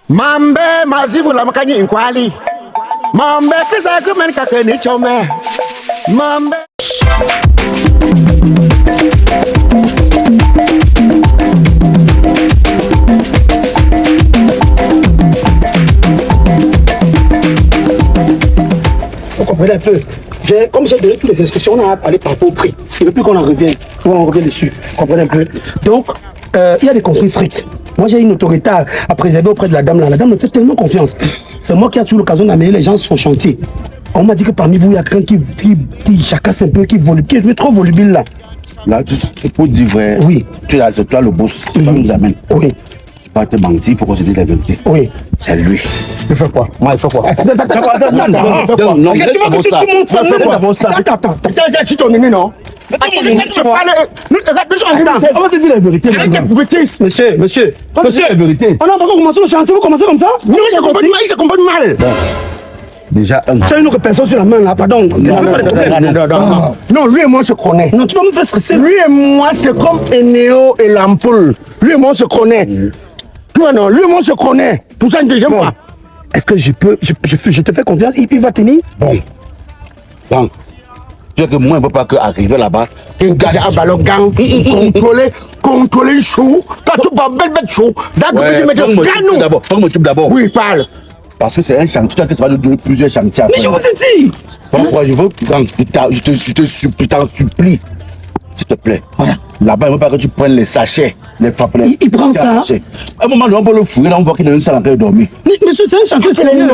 Mambe mazivu la makani inkwali. Mambe kisa kumen kakeni chome. Mambe. Vous comprenez un peu. Comme j'ai donné toutes les instructions, on a parlé par rapport au prix. Il ne veut plus qu'on en revienne. On revient dessus. Vous comprenez un peu. Donc, il y a des conflits stricts. Moi, j'ai une autorité à préserver auprès de la dame là. La dame me fait tellement confiance. C'est moi qui ai toujours l'occasion d'amener les gens sur son chantier. On m'a dit que parmi vous, il y a quelqu'un qui jacasse un peu, qui est trop volubile là. Là, tu peux dire vrai. Oui. C'est toi le boss. C'est toi qui nous amène. Oui. Je peux pas te mentir, il faut qu'on se dise la vérité. Oui. C'est lui. Il fait quoi? Moi, il fait quoi? Attends, Non, tu veux que tout le monde s'en aille? Attends, Je suis ton ennemi, non? On va se dire la vérité. Monsieur. La vérité. On a encore commencé le chantier, vous commencez comme ça? Non, il se comporte mal. Déjà, Tu as une autre personne sur la main là, pardon. Non, lui et moi, on se connaît. Non, tu vas me faire stresser. Lui et moi, c'est comme Eneo et l'ampoule. Lui et moi, on se connaît. Toi, non, lui et moi, on se connaît. Pour ça, je ne t'aime pas. Est-ce que je te fais confiance? Il va tenir? bon. Tu sais que moi, je ne veux pas qu'arriver là-bas. Un gars à ballon gang, contrôler le chou. Quand tu vas bête chou, ça Faut que me tube d'abord. Oui, parle. Parce que c'est un chantier, tu sais que ça va nous donner plusieurs chantiers. Mais je vous ai dit! Pourquoi je veux, je t'en supplie, s'il te plaît. Voilà. Là-bas, il ne veut pas que tu prennes les sachets, les frappes. Il prend ça. À un moment donné, on peut le fouiller, là, on voit qu'il est dans une salle en train de dormir. Mais monsieur, c'est un chantier sérieux.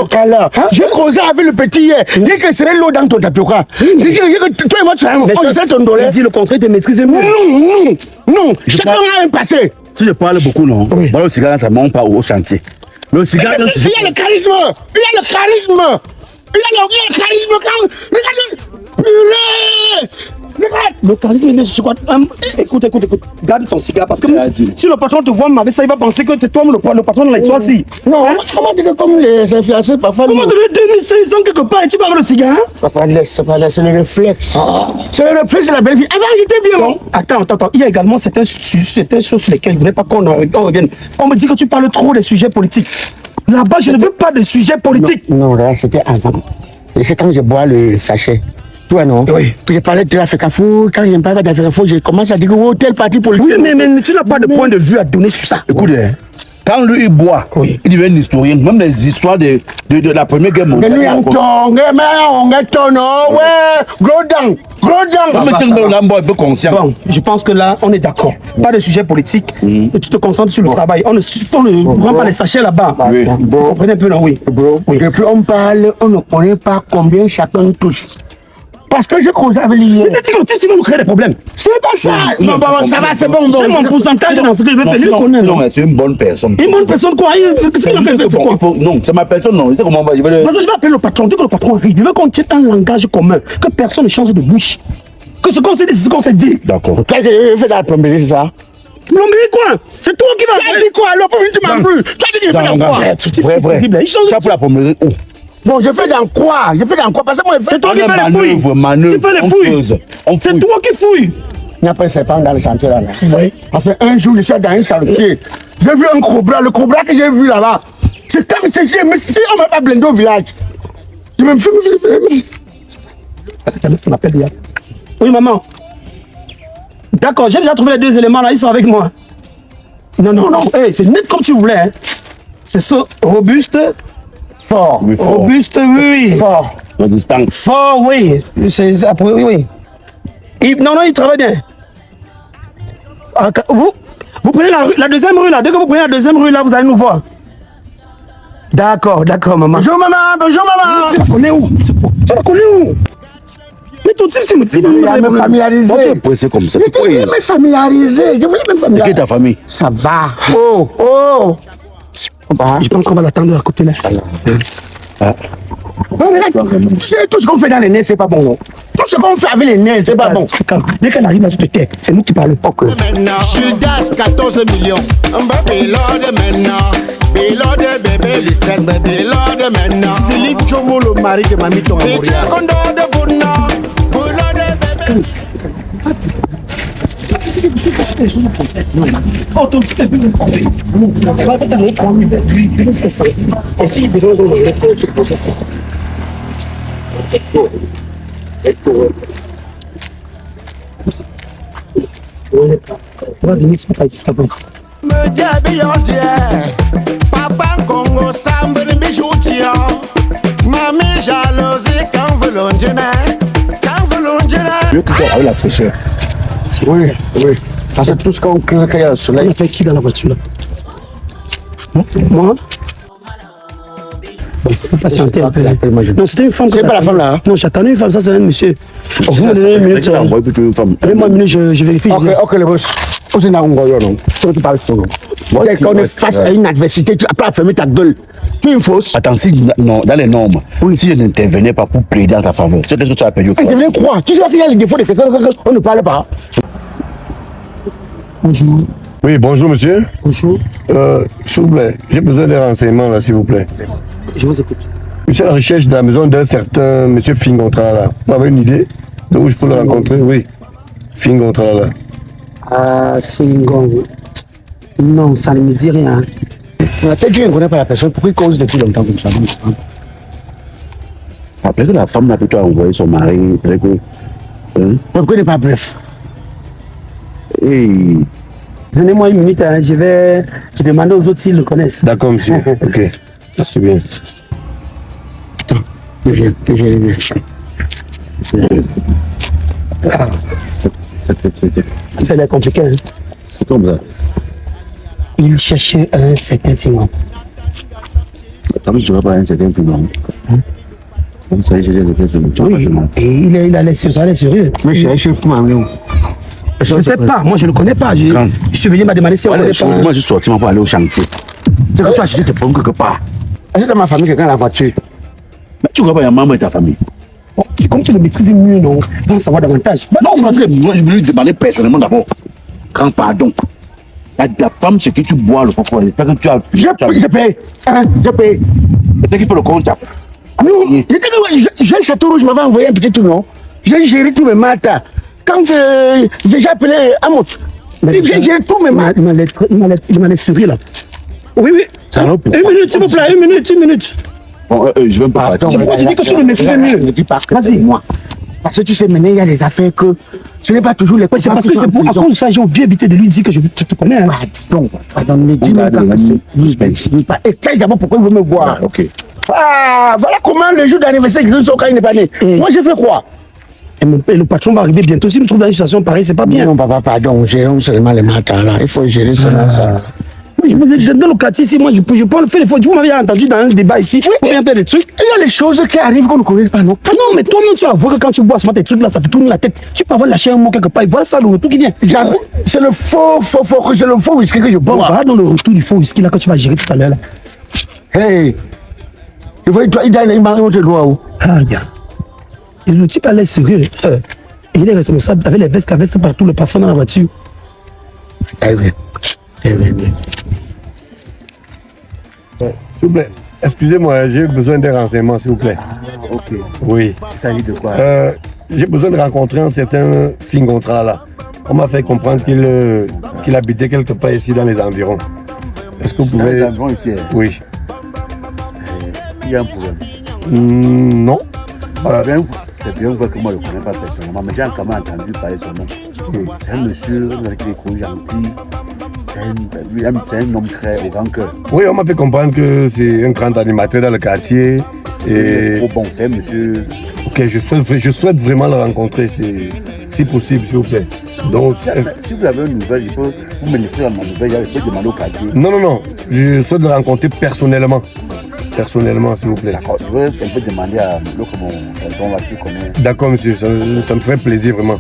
J'ai causé avec le petit hier. Dès que serait l'eau dans ton tapioca. Toi et moi, tu as un il dit le contraire, tu maîtrises mieux. Non, chacun a un passé. Si je parle beaucoup, non. Oui. Voilà, le cigare, ça ne monte pas au chantier. Le cigare, Il y a le charisme. Le charisme, je crois. Écoute. Garde ton cigare parce que si le patron te voit avec ça, il va penser que c'est toi le patron de l'histoire ci. Non, comment dire que comme les influenceurs parfois. Comment te le donner 500 quelque part et tu parles le cigare? C'est pas le réflexe. C'est le réflexe de la belle vie. Avant, j'étais bien. Non, attends. Il y a également certaines choses sur lesquelles je ne voulais pas qu'on revienne. On me dit que tu parles trop des sujets politiques. Là-bas, je ne veux pas de sujets politiques. Non, là, c'était avant. Et c'est quand je bois le sachet. Toi, non? Oui. Puis je parlais de l'Afrique Fou. Quand je parle d'Afrique Fou, je commence à dire que oh, tel parti politique. Oui, mais tu n'as pas de point de vue à donner sur ça. écoute, quand lui il boit, Oui. il devient un historien. Même les histoires de la première guerre Mais mondiale. nous, on est ton, ouais, gros dang. Ça me tient là, un peu conscient. Bon, je pense que là, on est d'accord. Pas de sujet politique. Et tu te concentres sur le travail. On ne prend pas les sachets là-bas. Oui. Vous comprenez un peu, non? Oui. Oui. Depuis on parle, on ne connaît pas combien chacun touche. Parce que je cause avec lui. Mais tu vas nous créer des problèmes. C'est pas ça. Non, ça va, c'est bon. C'est mon pourcentage dans ce que je vais faire. Je le connais. Non, mais c'est une bonne personne. Une bonne personne, quoi? Qu'est-ce qu'il a fait? C'est quoi? Non, c'est ma personne, non. C'est comment on va. Parce que je vais appeler le patron. Dès que le patron arrive, je veux qu'on tienne un langage commun. Que personne ne change de bouche. Que ce qu'on s'est dit, c'est ce qu'on s'est dit. D'accord. Qu'est-ce que je fais dans la plomberie, c'est ça? Plomberie, quoi? C'est toi qui vas. Tu as dit quoi? Le plomberie, tu m'as plu. Tu as dit que je fais dans quoi? Vrai. Il change. Ça pour la plomberie. Bon, je fais dans quoi? Parce que moi, C'est toi qui fais les fouilles. Tu fais les fouilles. C'est toi qui fouilles. Il n'y a pas de serpent dans le chantier là. Oui. Parce qu'un jour, je suis dans un chantier. J'ai vu un cobra. Le cobra que j'ai vu là-bas, c'est comme c'est mais si on ne m'a pas blindé au village. Je me suis. On appelle bien. Oui, maman. D'accord, j'ai déjà trouvé les deux éléments là, ils sont avec moi. Non. Hey, c'est net comme tu voulais. Hein. C'est ça, robuste. Fort. Robuste, oui. Fort. Résistant. Fort, oui. C'est après, oui. Non, il travaille bien. Vous prenez la deuxième rue là. Dès que vous prenez la deuxième rue là, vous allez nous voir. D'accord, maman. Bonjour maman. Tu la connais où? Tu la connais où? Mais tout de suite, c'est me fait me familiariser. Tu es pressé comme ça. Je voulais me familiariser. C'est qui ta famille? Ça va. Oh. Je pense qu'on va l'attendre à côté là. C'est tout ce qu'on fait dans les nez, c'est pas bon. Non? Tout ce qu'on fait avec les nez, c'est pas bon. Dès qu'elle arrive là, je te tais. C'est nous qui parlons. Maintenant, Judas 14 millions. Un bébé lord maintenant. Bélord de bébé, le train bébé lord maintenant. Philippe Chomo, le mari de Mamie Tonga. Et tiens, condor de Bouna. Boulot de bébé. les choses complètes. Non. Oh, ton petit peu plus pensé. Tu vas peut-être aller prendre une c'est ça. Et si il besoin de ce processus. Me diabi yontie, papa Congo sambe ni bijoutia, mami jalousie quand vous l'ongena, Je veux que tu aies la fraîcheur. Oui, oui. Parce que tout ce qu'on crée quand il y a le On soleil. a fait qui dans la voiture là? Moi? Bon, faut patienter un peu. Non, c'était une femme. C'est pas la femme là, hein? Non, j'attendais une femme, ça c'est un monsieur. Oh, vous me donnez une minute. Donnez-moi une minute, je vérifie. Ok, le boss. On s'est dans un gros non. Tu parles de ton dès qu'on est face à une adversité, tu n'as pas à fermer ta gueule. Tu es une fausse. Attends, si non, dans les normes, si je n'intervenais pas pour plaider en ta faveur, c'est ce que tu as perdu. Interviens quoi? Tu sais pas qu'il y a les défauts de quelqu'un, on ne parle pas. Bonjour. Oui, bonjour monsieur. Bonjour. S'il vous plaît, j'ai besoin de renseignements là, s'il vous plaît. Je vous écoute. Je suis à la recherche de la maison d'un certain monsieur Fingontra là. Vous avez une idée de où je peux le rencontrer? Oui. Fingontra là. Ah, Fingon. Non, ça ne me dit rien. Peut-être que tu ne connais pas la personne, pourquoi il cause depuis longtemps comme ça? Après que la femme n'a plutôt envoyé son mari, Pourquoi il n'est pas bref? Donnez-moi une minute, hein, je demande aux autres s'ils le connaissent. D'accord monsieur. Ok. C'est bien. Viens. Ça a compliqué. Hein? C'est comme ça. Il cherchait un certain Fingon. Tant que je ne vois pas un certain film. Comme ça, j'ai certain film. Et il a laissé ça, il est sérieux. Mais je suis pour m'amener. Je ne sais pas, moi je ne le connais pas. Je suis venu m'a demandé si on ne connaît pas. Moi, je suis sorti pour aller au chantier. C'est que toi, si tes pommes quelque part. Est-ce que dans ma famille, quelqu'un a la voiture? Mais tu vois pas, il y a maman et ta famille. Bon, comme tu le maîtrises mieux, non, va en savoir davantage. Non, parce que moi, je voulais lui demander personnellement d'abord. Grand pardon. La femme, c'est que tu bois le coco. C'est que tu as. Je paye. Je paye. C'est qu'il faut le compte. Non, j'ai le château rouge, m'avait envoyé un petit tout, non? J'ai géré tous mes matins. Quand j'ai appelé Amot, j'ai géré tous mes matins. Il m'a laissé sourire là. Oui. Une minute, s'il vous plaît, une minute. Bon, je veux pas. C'est pourquoi tu dis que tu le maîtrises mieux. Ne dis pas que c'est moi. Parce que tu sais, maintenant, il y a des affaires que ce n'est pas toujours les C'est parce que c'est pour à cause de ça, j'ai oublié d'éviter de lui dire que je te connais. Hein. Pardon, ne dis pas que c'est. Et sais d'abord pourquoi il veut me voir. Ok. Ah, voilà comment le jour d'anniversaire, il n'est pas né. Moi, j'ai fait quoi? Et le patron va arriver bientôt. S'il me trouve dans une situation pareille, c'est pas bien. Non, papa, pardon, gérons seulement les matins là. Il faut gérer seulement ça. Oui, vous êtes dans le quartier ici, moi je peux faire les fautes. Vous m'avez entendu dans un débat ici. Vous pouvez faire des trucs. Il y a des choses qui arrivent qu'on ne connaît pas, non? Ah non, mais toi-même tu avoues que quand tu bois ce matin, tes trucs là, ça te tourne la tête. Tu peux avoir lâché un mot quelque part. Et voilà ça le retour qui vient. J'avoue, c'est le faux whisky que je Bon, bois. va dans le retour du faux whisky là que tu vas gérer tout à l'heure là. Hey, il faut toi, il m'a montré le doigt. Ah, bien. Et le type a l'air sérieux. Il est responsable avec les vestes, la veste partout, le parfum dans la voiture. Eh oui. S'il vous plaît, excusez-moi, j'ai besoin des renseignements, s'il vous plaît. Ok. Oui. Il s'agit de quoi? J'ai besoin de rencontrer un certain Fingontra là. On m'a fait comprendre qu'il habitait quelque part ici dans les environs. Est-ce que vous Dans les pouvez... environs ici, Oui. il y a un problème. Non. Voilà. C'est bien vrai que moi je ne le connais pas personnellement, mais j'ai quand même entendu parler son nom. C'est un monsieur avec des coups gentils. C'est un homme très au grand cœur. Oui, on m'a fait comprendre que c'est un grand animateur dans le quartier. Et... Oh bon, c'est un monsieur. Ok, je souhaite vraiment le rencontrer, si possible, s'il vous plaît. Donc, si vous avez une nouvelle, vous me laissez ma nouvelle, je peux demander au quartier. Non. Je souhaite le rencontrer personnellement. Personnellement, s'il vous plaît. D'accord, je vais un peu demander à l'autre dont voiture connaît. D'accord, monsieur, ça me ferait plaisir vraiment.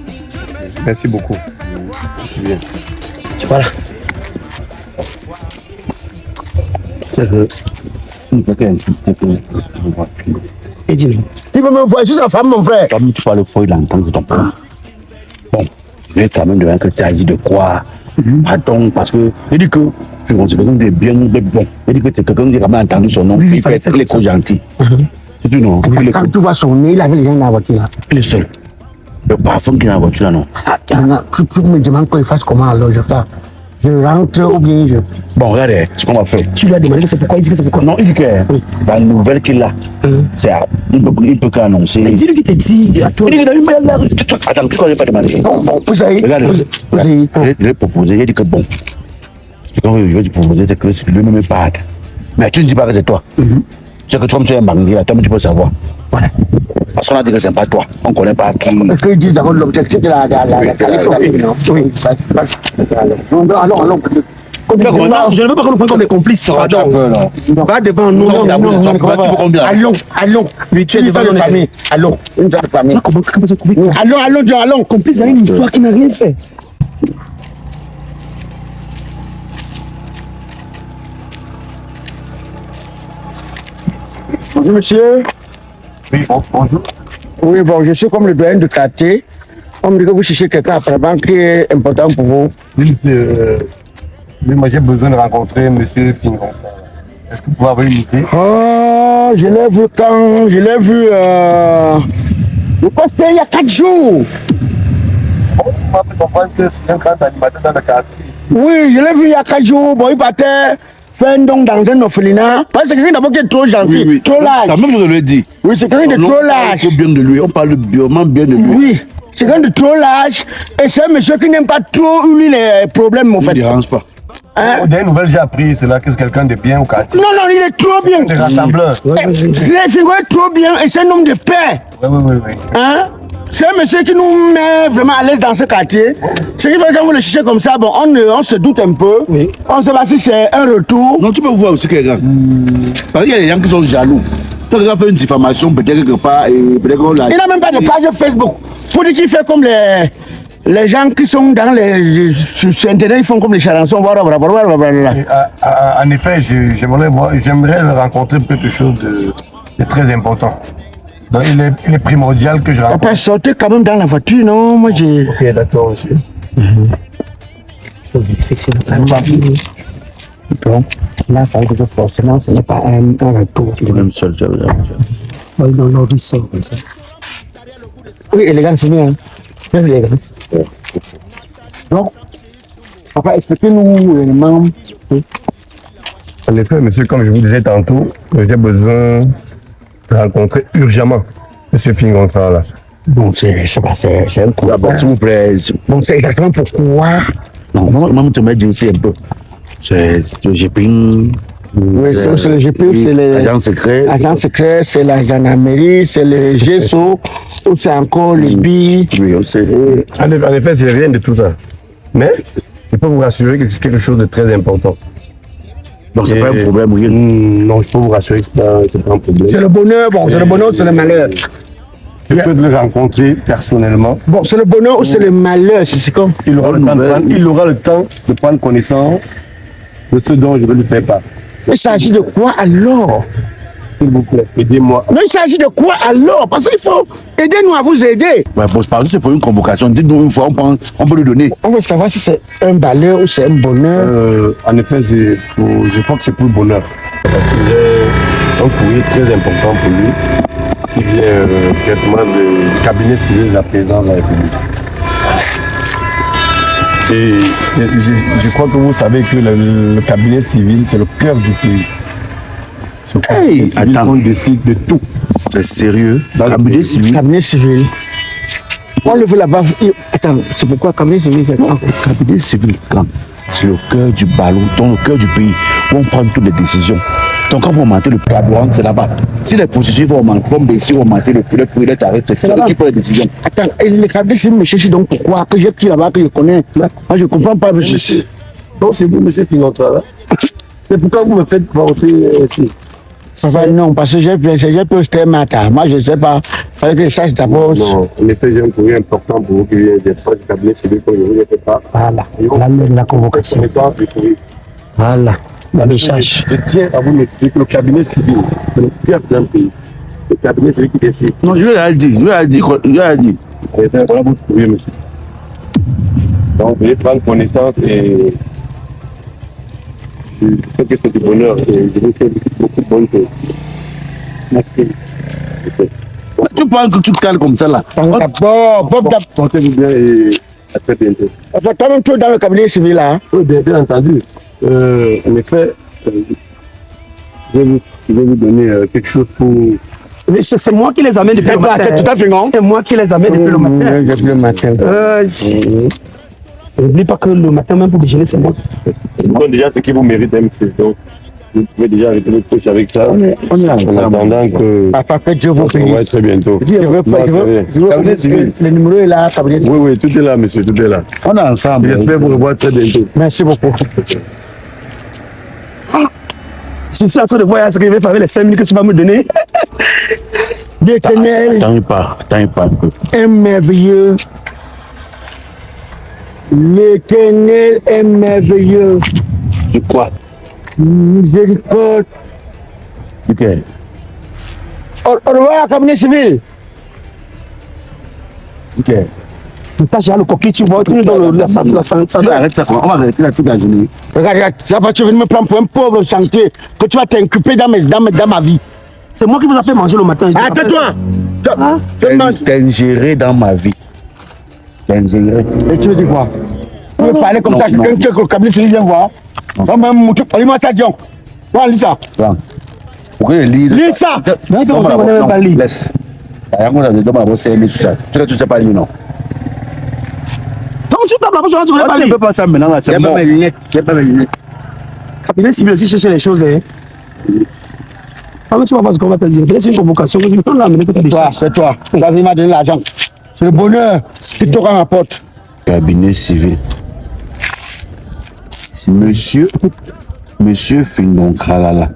Merci beaucoup. Merci bien. Tu vois là. Et dis-moi. Il veut me voir, c'est sa femme, mon frère. Comme tu vas le foyer, il entend que ton père. Bon, je vais quand même demander que ça agit de quoi. Attends, parce que il dit que c'est quelqu'un de bien, de bon. Il dit que c'est quelqu'un qui a quand même entendu son nom. Oui, il fait les coups gentils. C'est tout, non? Quand tu vois son nez, il avait les gens dans la voiture là. Il est seul. Le parfum qu'il y a dans la voiture, là, non. Ah, tu me demandes qu'il fasse comment alors je fais. Je rentre ou bien je. Bon, regardez, ce qu'on va faire. Tu lui as demandé c'est pourquoi, il dit que c'est pourquoi. Non, il dit que dans la nouvelle qu'il a, il peut qu'annoncer. Mais dis-lui qu'il te dit à toi. Il dit que attends, pourquoi je n'ai pas demandé? Bon, vous avez. Regarde, Vous avez. je lui ai proposé, il dit que bon. Ce que je vais te proposer, c'est que lui-même est pas. Mais tu ne dis pas que c'est toi. C'est que toi, tu es un bandit, là, toi, tu peux savoir. Ouais. Parce qu'on a dit que c'est pas toi. On ne connaît pas qui. Qu'ils disent d'abord l'objectif de la Californie. Oui, vas-y. Allons. Non, je ne veux pas que nous prenions comme des complices. Pas devant nous. Allons. Lui, tu es devant la famille. Allons. Une de famille. Allons, John, allons. Complice à une histoire qui n'a rien fait. Bonjour, monsieur. Oui, bonjour. Oui, bon, je suis comme le doyen de quartier. On me dit que vous cherchez quelqu'un apparemment qui est important pour vous. Oui, monsieur. Oui, moi j'ai besoin de rencontrer monsieur Fingon. Est-ce que vous pouvez avoir une idée? Oh, je l'ai vu quand. Je l'ai vu. Je pense qu'il y a 4 jours. On m'a fait comprendre que c'est un grand animateur dans le quartier. Oui, je l'ai vu il y a 4 jours. Bon, il partait faire un don dans un orphelinat. Parce que c'est quelqu'un d'abord qui est trop gentil, trop La lâche. même chose que je lui ai dit. Oui, c'est quelqu'un de trop lâche. On parle bien de lui, on parle vraiment bien de lui. Oui, c'est quelqu'un de trop lâche. Et c'est un monsieur qui n'aime pas trop lui les problèmes, en Il ne fait. dérange pas. Hein? Aux dernières nouvelles, j'ai appris cela que c'est quelqu'un de bien au quartier. Non, il est trop bien. Des rassembleurs. Les figures est trop bien et c'est un homme de paix. Oui. Hein? C'est un monsieur qui nous met vraiment à l'aise dans ce quartier. Ce qui fait que quand vous le cherchez comme ça, bon, on se doute un peu. Oui. On ne sait pas si c'est un retour. Non, tu peux voir aussi quelqu'un. Parce qu'il y a des gens qui sont jaloux. Toi, quelqu'un fait une diffamation, peut-être quelque part, et peut-être qu'on l'a. Il n'a même pas de page Facebook. Pour dire qu'il fait comme les gens qui sont dans les. Sur Internet, ils font comme les chansons. En effet, j'aimerais le rencontrer pour quelque chose de très important. Donc il est primordial que je rencontre. Papa, sortez quand même dans la voiture, non? Moi, j'ai. Ok, d'accord, monsieur. Donc, là, forcément, ce n'est pas un retour. Il est même seul, Non, il sort comme ça. Oui, élégant, c'est bien. Très élégant. Donc, papa, expliquez-nous l'élément. En effet, monsieur, comme je vous disais tantôt, que j'ai besoin de rencontrer urgemment monsieur Fingontran là. Bon, c'est un coup. D'abord, s'il vous plaît. Bon, c'est exactement pourquoi. Non, moi, tu m'as dit aussi un peu. C'est le GPI. Oui, c'est le GPU, c'est les agents secrets. agents secrets, c'est la gendarmerie, c'est le GSO, ou c'est encore les billes. Oui, on sait. En effet, c'est rien de tout ça. Mais je peux vous rassurer que c'est quelque chose de très important. Donc, c'est pas un problème, oui. Non, je peux vous rassurer que c'est pas un problème. C'est le bonheur, bon, c'est le bonheur ou c'est le malheur. Je souhaite le rencontrer personnellement. Bon, c'est le bonheur ou c'est le malheur, c'est comme. Il aura le temps de prendre connaissance de ce dont je vais lui faire part. Il s'agit de quoi alors? S'il vous plaît, aidez-moi. Non, il s'agit de quoi alors? Parce qu'il faut aider nous à vous aider. Ouais, bon, parce que c'est pour une convocation. Dites-nous une fois, on peut lui donner. On veut savoir si c'est un malheur ou c'est un bonheur. En effet, je crois que c'est pour le bonheur. Parce que j'ai un courrier très important pour lui qui vient directement du cabinet civil de la présidence de la République. Et je crois que vous savez que le cabinet civil, c'est le cœur du pays. Ce cabinet civil, attends. on décide de tout. C'est sérieux. Dans le Cabinet pays. civil. Cabinet civil. On le veut là-bas. Attends, c'est pourquoi cabinet civil, c'est quoi? Cabinet civil, c'est le cœur du ballon, dans le cœur du pays, où on prend toutes les décisions. Donc, quand vous montez le carburant, c'est là-bas. Si les positifs vont augmenter, comme ici, vont augmenter le prix des tarifs, c'est là qui prend les décisions. Attends, et le cabinet civil me cherche donc pourquoi? Que j'ai qui là-bas que je connais. Moi, je ne comprends pas, monsieur. Donc c'est vous, monsieur Fingontran, là. C'est pourquoi vous me faites porter ici. Papa, non, parce que j'ai pu un matin. Moi, je ne sais pas. Il fallait que je sache d'abord. Non, en effet, j'ai un courrier important pour vous qui vient des fois du cabinet civil que je vous ai fait part. Voilà, la convocation. Connaissance du courrier. Voilà, le message. Je tiens à vous noter que le cabinet civil, c'est le cœur d'un pays. Le cabinet civil qui décide. Non, je l'ai dit. Voilà votre courrier, monsieur. Donc, veuillez prendre connaissance et je sais que c'est du bonheur et je vous fais beaucoup de bonnes choses. Merci. Ok. Tu prends que tu cales comme ça là. D'abord, Bob, Portez-vous bien et à très bientôt. toi-même, tu es dans le cabinet civil là. Oui, bien entendu. En effet, je vais vous donner quelque chose pour... Mais c'est moi qui les amène depuis le matin. Tout à fait, non? C'est moi qui les amène depuis le matin. Depuis le matin. N'oublie pas que le matin, même pour déjeuner, c'est moi. Bon, déjà, ce qui vous mérite, monsieur. Donc, vous pouvez déjà arrêter votre poche avec ça. On est En attendant que... Papa, que Dieu vous On va bénisse. très bientôt. Je veux pas, Cabinet civil. le numéro est là, cabinet civil. Oui, tout est là, monsieur, tout est là. On est ensemble. J'espère vous revoir très bientôt. Merci beaucoup. Je suis en train de voir ce que je vais faire avec les 5 minutes que tu vas me donner. L'Éternel T'en pas un peu. est merveilleux. L'Éternel est merveilleux. C'est quoi? Miséricorde. Ok. Au revoir, cabinet civil. Ok. T'as déjà le coquille, tu vois, tu es dans la salle. Tu arrêtes ça, on va arrêter là toute la journée. Regarde, ça va, tu veux me prendre pour un pauvre chantier que tu vas t'inculper dans ma vie. C'est moi qui vous a fait manger le matin. je te rappelle. Tais-toi. T'es ingéré dans ma vie. T'es ingéré. Et tu veux dire quoi? Tu veux parler comme Non, ça, non. quelqu'un que le cabinet civil vient voir? Non, mais dis-moi ça, Dion. Voilà, lis ça. Attends. Pourquoi il lit Lis ça. Mais il faut qu'on ne même pas lire. Laisse. Ça y est, on a dit, tu sais pas lire, non? Donc tu tapes la poche, tu ne connais pas Tu ne lire. peux pas ça maintenant, là, c'est J'ai pas bon. mes lunettes. J'ai pas mes lunettes. Cabinet civil aussi chercher les choses. Quand tu vas voir ce qu'on va te dire. C'est une convocation. Tu peux l'amener que tu as des Toi, choses. c'est toi. Tu vas venir me donner l'argent. C'est le bonheur qui toque à ma porte. Cabinet civil. Monsieur Findonkralala,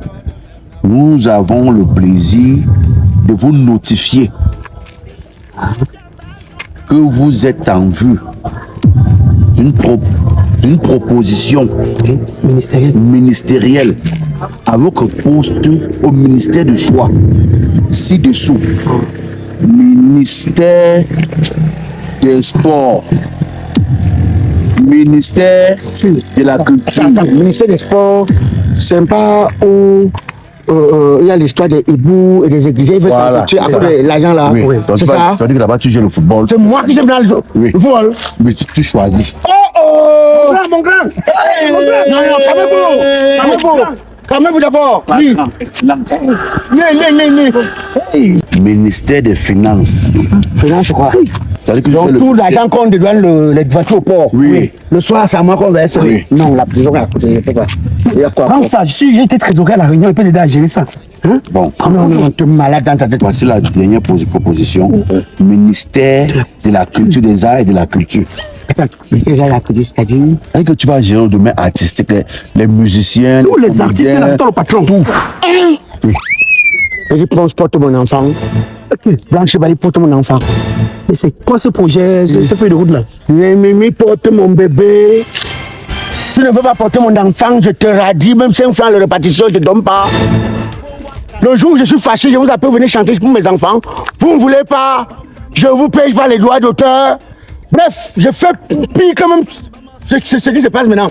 nous avons le plaisir de vous notifier que vous êtes en vue d'une proposition ministérielle à votre poste au ministère de choix ci-dessous. Ministère des Sports, ministère de la Culture. Attends, le ministère des Sports, c'est pas où il y a l'histoire des hiboux et des églises. Il veut Voilà, s'en sortir c'est après ça. l'argent là. Oui, donc C'est tu ça. vas dire que là-bas tu joues le football. C'est moi qui j'aime bien le Oui. football. Mais tu choisis. Oh! Mon grand! Non, calmez-vous! Calmez-vous d'abord! Oui! Ministère des Finances. Finance, je crois. C'est-à-dire que tu Donc fais tout l'argent qu'on dédouane les voitures au port. Oui. Le soir, c'est à moi qu'on verse. Oui. Non, la prison est à côté. Je peux pas. Il y a quoi? Prends ça, j'ai été trésorier à la réunion, il peut t'aider à gérer ça. Hein? Bon, Non, tu es malade dans ta tête. voici la dernière proposition. Ministère de la Culture, des Arts et de la Culture. Attends, déjà la police, c'est-à-dire. C'est-à-dire que tu vas gérer le domaine artistique, les musiciens. Tous les artistes, là, c'est toi le patron. Tout. Je porte mon enfant. Ok. Blanche Chevalier porte mon enfant. Mais c'est quoi ce projet, ce feuille de route là? Mimi porte mon bébé. Tu ne veux pas porter mon enfant, je te radis, même 5 francs de répartition, je ne te donne pas. Le jour où je suis fâché, je vous appelle, venir chanter pour mes enfants. Vous ne voulez pas, je vous paye pas les droits d'auteur. Bref, je fais pire quand même. C'est ce qui se passe maintenant.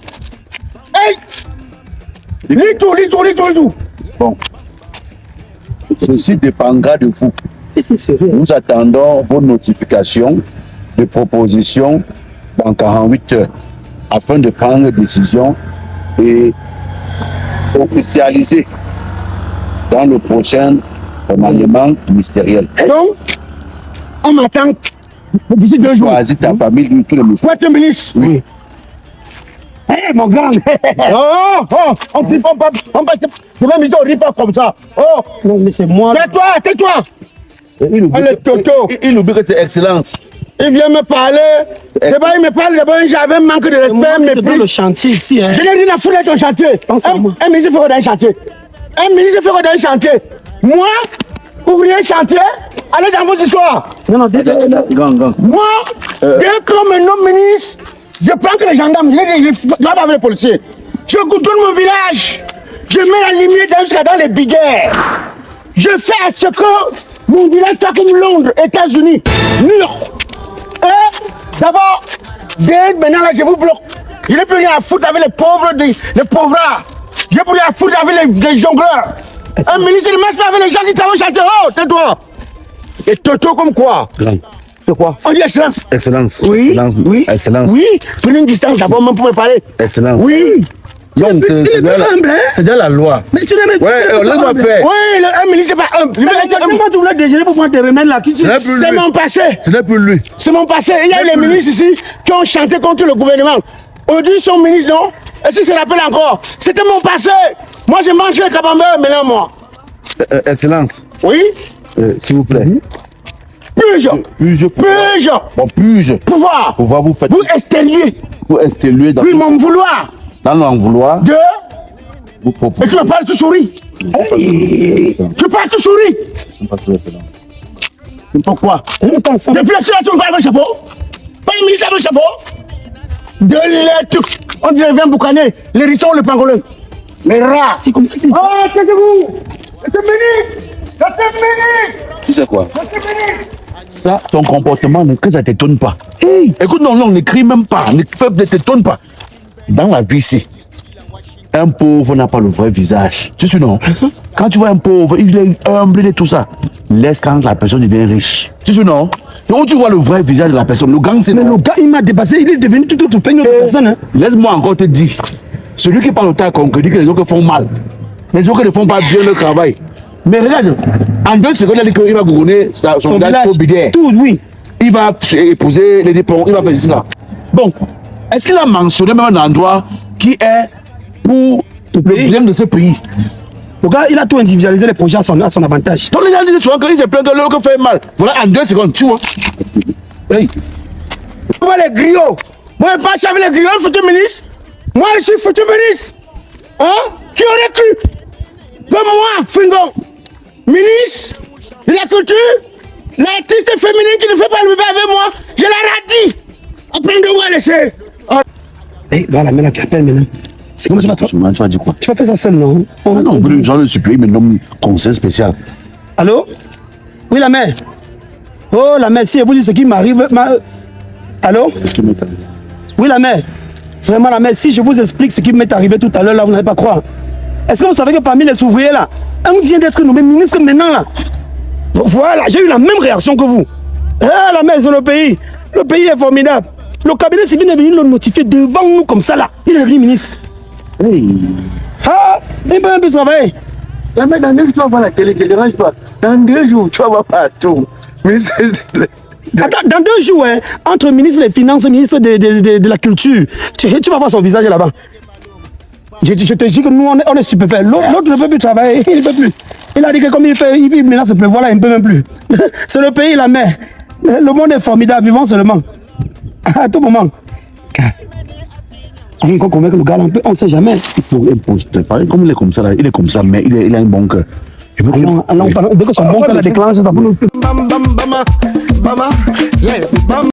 Hey! Lis tout. Bon. Ceci dépendra de vous. Et c'est sérieux. Nous attendons vos notifications de propositions dans 48 heures afin de prendre une décision et officialiser dans le prochain remaniement ministériel. Donc, on m'attend d'ici 2 jours. Choisis ta famille, tous les ministères. Toi, tu es ministre. Oui. Hé, mon grand. On ne pas. Je vais miser au riz pas comme ça. Oh, Non, mais c'est moi. tais-toi. Allez, Toto. Il oublie que c'est excellence. Il vient me parler. D'abord, il me parle. D'abord, j'avais un manque de respect, Je te donne mépris. le chantier ici. Hein. Je n'ai rien à foutre de ton chantier. Pense à moi. Un ministre fait quoi dans un chantier? Un ministre fait quoi dans un chantier? Moi, ouvrier chantier, allez dans vos histoires. Non, Gang. Moi, dès qu'on me nomme ministre, je prends que les gendarmes, je dois pas avec les policiers. Je contourne mon village. Je mets la lumière dans les bidets. Je fais à ce que mon village soit comme Londres, États-Unis, New York. Et d'abord, dès maintenant là, je vous bloque. Je n'ai plus rien à foutre avec les pauvres, les pauvres. Je n'ai plus rien à foutre avec les jongleurs. Un ministre ne marche pas avec les gens qui travaillent au chantier. Oh, tais-toi. Et Toto comme quoi? Grand. C'est quoi? On dit excellence. Excellence. Oui. Excellence. Oui. Excellence. Oui. Prenez une distance d'abord même pour me parler. Excellence. Oui. Donc, il est pas humble, hein? c'est déjà la loi. Mais tu n'es même Ouais, laisse-moi faire. Oui, un ministre n'est pas humble. Comment tu voulais déjeuner pour prendre tes remèdes là? C'est mon passé. Ce n'est plus lui. C'est mon passé. Il y a eu les ministres ici qui ont chanté contre le gouvernement. Aujourd'hui, ils sont ministres, non? Et si se rappelle encore, c'était mon passé. Moi, je mange le camembert maintenant, moi. Excellence. Oui? S'il vous plaît. Puge. Puge. Puge. Bon, puge. Pouvoir. Pouvoir vous faites. Vous exténuer. Vous exténuer dans Oui, mon vouloir. dans l'en vouloir. De. Vous Et proposez. tu me parles, tu souris. Tu parles, tu souris. Pourquoi? Depuis la suite, tu me parles avec le chapeau. Pas un ministre avec le chapeau. De l'être. On dirait vin boucané. L'hérisson, le pangolin. Les rats. C'est comme ça qu'il Oh, taisez-vous. C'est un ministre. C'est un ministre. Tu sais quoi? C'est un ministre. Ça, ton comportement, que ça ne t'étonne pas. Écoute, non, on n'écrit même pas. Ne t'étonne pas. Dans la vie ici, un pauvre n'a pas le vrai visage. Tu sais, non? Quand tu vois un pauvre, il est humble, il est tout ça. Laisse quand la personne devient riche. Tu sais, non? Donc, tu vois le vrai visage de la personne. Le gang, c'est. Mais le gars, il m'a dépassé, il est devenu tout autre peine de personne. Hein. Laisse-moi encore te dire. Celui qui parle au tas qu'on dit que les autres font mal. Les autres ne font pas bien le travail. Mais regarde, en 2 secondes, il va gouverner son village au bidet. Tout, oui. Il va épouser les dépôts, il va faire ça. Bon, est-ce qu'il a mentionné même un endroit qui est pour le bien de ce pays? Le gars, il a tout individualisé les projets à son avantage. Donc les gens disent souvent qu'il se plaint que l'autre fait mal. Voilà, en 2 secondes, tu vois. Hey. Moi, les griots. Moi, je marche avec les griots, futur ministre. Moi, je suis futur ministre. Hein? Qui aurait cru que moi, Fingon, ministre de la culture, l'artiste féminine qui ne fait pas le bébé avec moi, je la radis. Après, de moi laisser. Eh, voilà, mais là, qui appelle maintenant. C'est comme ça, Tu vas dire quoi? tu vas faire ça seul, non? Ah non, le genre de supplier me nomme conseil spécial. Allô? Oui, la mère. Oh, la mère, si elle vous dit ce qui m'arrive. Allô? Oui, la mère. Vraiment, la mère, si je vous explique ce qui m'est arrivé tout à l'heure, là, vous n'allez pas croire. Est-ce que vous savez que parmi les ouvriers, là, un vient d'être nommé ministre maintenant, là? Voilà, j'ai eu la même réaction que vous. Ah, la mère, c'est le pays. Le pays est formidable. Le cabinet civil est venu le notifier devant nous comme ça, là. Il est devenu ministre. Hey. Ah, il peut un peu travailler. La mère, dans 2 jours, tu vas voir la télé, te dérange pas. Dans 2 jours, tu vas voir partout. Mais c'est. Attends, dans 2 jours, hein, entre ministre des Finances et ministre de la Culture, tu vas voir son visage là-bas. Je te dis que nous, on est stupéfaits. L'autre ne peut plus travailler, il ne peut plus. Il a dit que comme il vit maintenant, ce pleuvoir là, il ne peut même plus. C'est le pays, la mer. Le monde est formidable, vivons seulement. À tout moment. On est encore convaincu le gars, on ne sait jamais. Il faut imposter. Comme il est comme ça, là, il est comme ça, mais il a un bon cœur. Dès que son bon cœur la déclenche, ça peut nous... Bam, bam, bama, bama, yeah, bam.